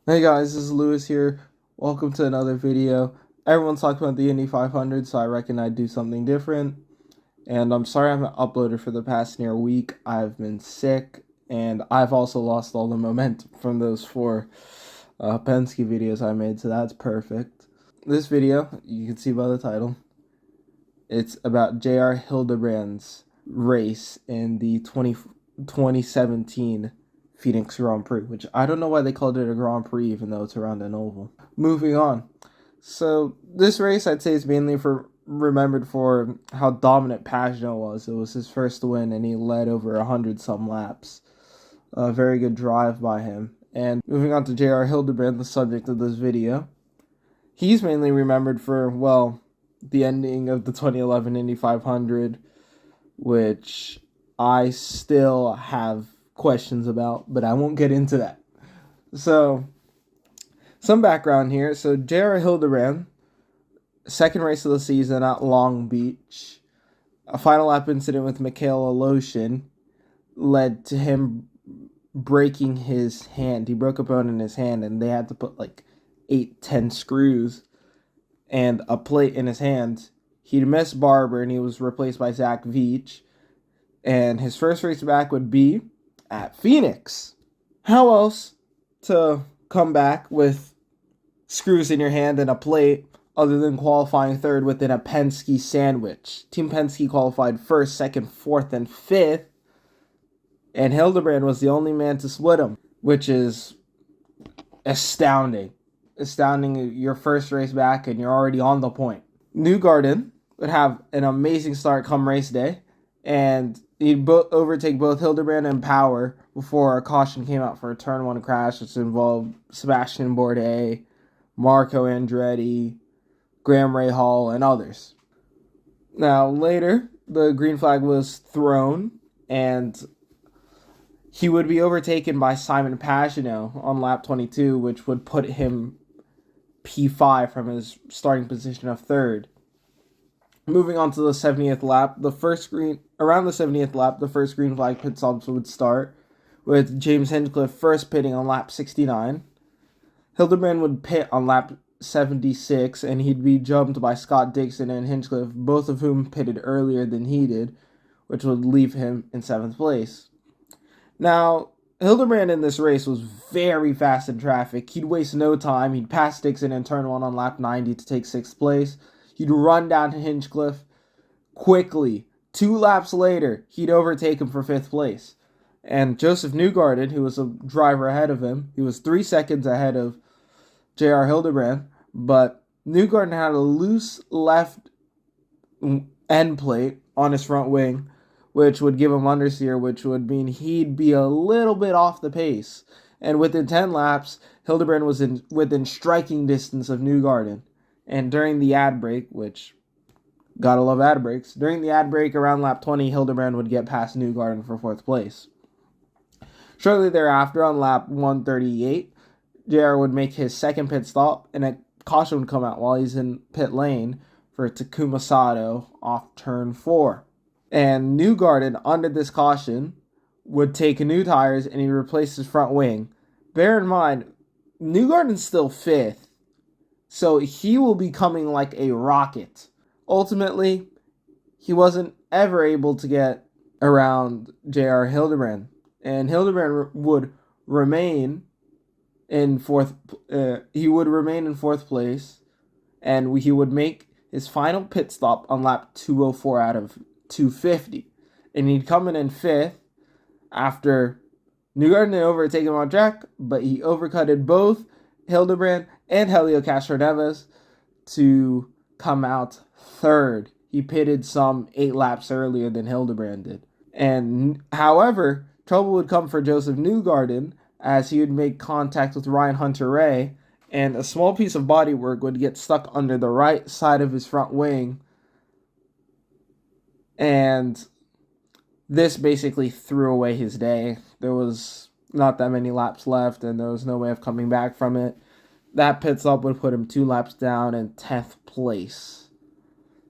Hey guys, this is Lewis here. Welcome to another video. Everyone's talking about the Indy 500, so I reckon I'd do something different. And I'm sorry I haven't uploaded for the past near week. I've been sick, and I've also lost all the momentum from those four Penske videos I made, so that's perfect. This video, you can see by the title, it's about J.R. Hildebrand's race in the 2017 Phoenix Grand Prix, which I don't know why they called it a Grand Prix even though it's around an oval. Moving on. So this race I'd say is mainly remembered for how dominant Pagenaud was. It was his first win and he led over 100 some laps. A very good drive by him. And moving on to J.R. Hildebrand, the subject of this video. He's mainly remembered for, well, the ending of the 2011 Indy 500, which I still have questions about, but I won't get into that. So, some background here. So, J.R. Hildebrand, second race of the season at Long Beach, a final lap incident with Michaela Lotion led to him breaking his hand. He broke a bone in his hand, and they had to put like 8-10 screws and a plate in his hand. He'd missed Barber, and he was replaced by Zach Veach. And his first race back would be at Phoenix. How else to come back with screws in your hand and a plate other than qualifying third within a Penske sandwich? Team Penske qualified first, second, fourth, and fifth, and Hildebrand was the only man to split them, which is astounding. Astounding, your first race back and you're already on the point. Newgarden would have an amazing start come race day, and he'd overtake both Hildebrand and Power before a caution came out for a turn one crash, which involved Sebastian Bourdais, Marco Andretti, Graham Rahal, and others. Now, later, the green flag was thrown, and he would be overtaken by Simon Pagenaud on lap 22, which would put him P5 from his starting position of third. Moving on to the 70th lap, the first green flag pit stops would start, with James Hinchcliffe first pitting on lap 69. Hildebrand would pit on lap 76, and he'd be jumped by Scott Dixon and Hinchcliffe, both of whom pitted earlier than he did, which would leave him in 7th place. Now, Hildebrand in this race was very fast in traffic. He'd waste no time. He'd pass Dixon in turn 1 on lap 90 to take 6th place. He'd run down to Hinchcliffe quickly. 2 laps later, he'd overtake him for 5th place. And Joseph Newgarden, who was a driver ahead of him, he was 3 seconds ahead of J.R. Hildebrand, but Newgarden had a loose left end plate on his front wing, which would give him understeer, which would mean he'd be a little bit off the pace. And within 10 laps, Hildebrand was within striking distance of Newgarden. And during the ad break, which, gotta love ad breaks, during the ad break around lap 20, Hildebrand would get past Newgarden for 4th place. Shortly thereafter, on lap 138, JR would make his second pit stop, and a caution would come out while he's in pit lane for Takuma Sato off turn 4. And Newgarden, under this caution, would take new tires and he replaced his front wing. Bear in mind, Newgarden's still 5th, so he will be coming like a rocket. Ultimately, he wasn't ever able to get around J.R. Hildebrand, and Hildebrand would remain in fourth. He would remain in 4th place, and he would make his final pit stop on lap 204 out of 250, and he'd come in 5th after Newgarden had overtaken him on track, but he overcutted both Hildebrand and Helio Castroneves to come out 3rd. He pitted some 8 laps earlier than Hildebrand did. And however, trouble would come for Joseph Newgarden as he would make contact with Ryan Hunter-Reay, and a small piece of bodywork would get stuck under the right side of his front wing, and this basically threw away his day. There was not that many laps left, and there was no way of coming back from it. That pit stop would put him 2 laps down in 10th place.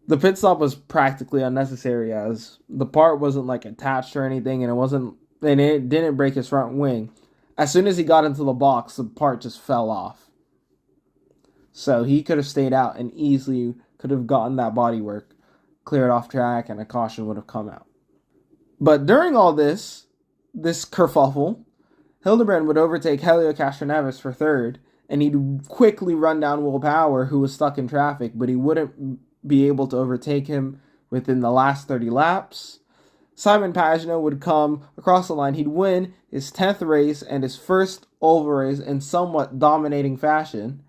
The pit stop was practically unnecessary as the part wasn't like attached or anything, and it didn't break his front wing. As soon as he got into the box, the part just fell off. So he could have stayed out and easily could have gotten that bodywork cleared off track, and a caution would have come out. But during all this kerfuffle, Hildebrand would overtake Helio Castroneves for third, and he'd quickly run down Will Power, who was stuck in traffic, but he wouldn't be able to overtake him within the last 30 laps. Simon Pagenaud would come across the line. He'd win his 10th race and his first oval race in somewhat dominating fashion,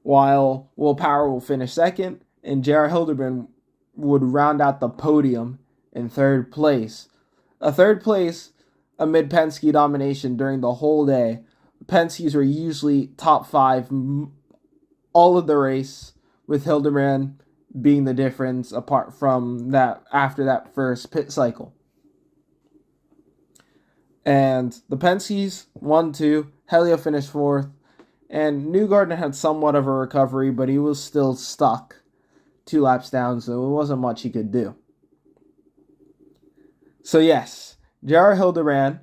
while Will Power will finish second, and J.R. Hildebrand would round out the podium in third place. A third place amid Penske domination during the whole day. Penske's were usually top 5 all of the race, with Hildebrand being the difference apart from that after that first pit cycle. And the Penske's 1-2, Helio finished 4th, and Newgarden had somewhat of a recovery, but he was still stuck 2 laps down, so it wasn't much he could do. So yes, J.R. Hildebrand,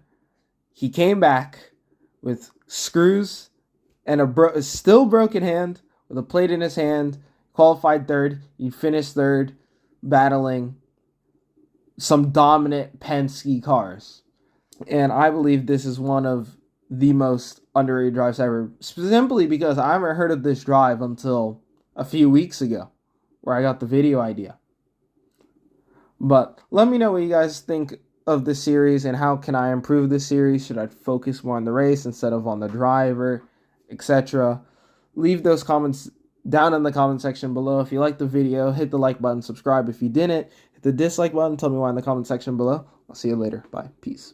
he came back with screws and a still broken hand, with a plate in his hand, qualified third. He finished third, battling some dominant Penske cars. And I believe this is one of the most underrated drives ever, simply because I haven't heard of this drive until a few weeks ago, where I got the video idea. But let me know what you guys think of this series, and how can I improve this series. Should I focus more on the race instead of on the driver, etc.? Leave those comments down in the comment section below. If you liked the video, hit the like button, subscribe if you didn't. Hit the dislike button, tell me why in the comment section below. I'll see you later. Bye. Peace.